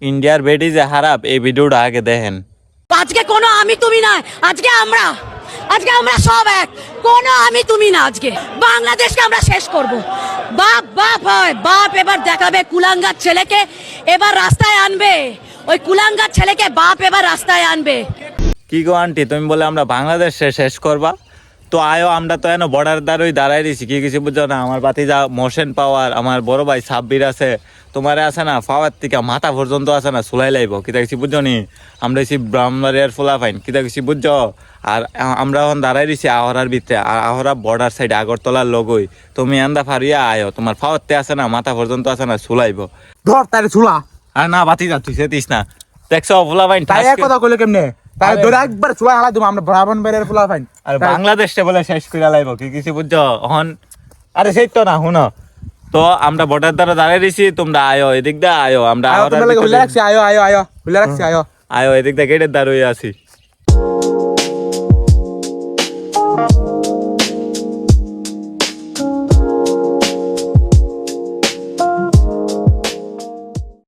ইন্ডিয়ার বেটি যে খারাপ এই ভিডিওটা আগে দেখেন। আজকে কোনো আমি তুমি না, আজকে আমরা সব এক, কোনো আমি তুমি না। আজকে বাংলাদেশকে আমরা শেষ করব। বাপ বাপ হয় বাপ, এবার দেখাবে কুলাঙ্গার ছেলেকে, এবার রাস্তায় আনবে। ওই কুলাঙ্গার ছেলেকে বাপ এবার রাস্তায় আনবে। কি গো আন্টি, তুমি বলে আমরা বাংলাদেশ শেষ করবা? তো আয়ো, আমরা তো এনে বর্ডার দ্বারই দাঁড়াই দিছি, কি কিছু বুঝছো না? আমার বাতিজা মোশন পাওয়ার, আমার বড় ভাই সাব্বির আছে, তোমার আছে না পাওয়ার থেকে মাথা পর্যন্ত আছে না চুলাই লাইব, কিতা কিছু বুঝছো নি? আমরা এসি ব্রাহ্মণবাড়িয়ার ফুলা ফাইন, কিতা কিছু বুঝছো? আর আমরা এখন দাঁড়াই দিছি আহরার ভিতরে, আর আহরা বর্ডার সাইডে আগরতলার লগই। তুমি আন্দা ফারিয়া আয়ো, তোমার পাওয়ারতে আছে না মাথা পর্যন্ত আছে না চুলাইব। ধর তারে চুলা। আর না বাতিজা তুই সেতিস না, দেখছো ফুলা ফাইন তাই এক কথা কইলে কেমনে? তাই ধরে একবার চুলা হালা দিমু আমরা ব্রাহ্মণবাড়িয়ার ফুলা ফাইন। আর বাংলাদেশে বলে শেষ করে লাইব, কি কিছু বুঝছো? এখন আরে সেই তো না, শুনো তো আমরা বর্ডার দ্বারা দাঁড়িয়ে দিছি, তোমরা আয়ো এদিক দা আয়ো, আমরা আয়ো তোমরা লাগে হুলে রাখছি, আয়ো আয়ো আয়ো হুলে রাখছি, আয়ো আয়ো এদিক দা গেটের দ্বারই আছি।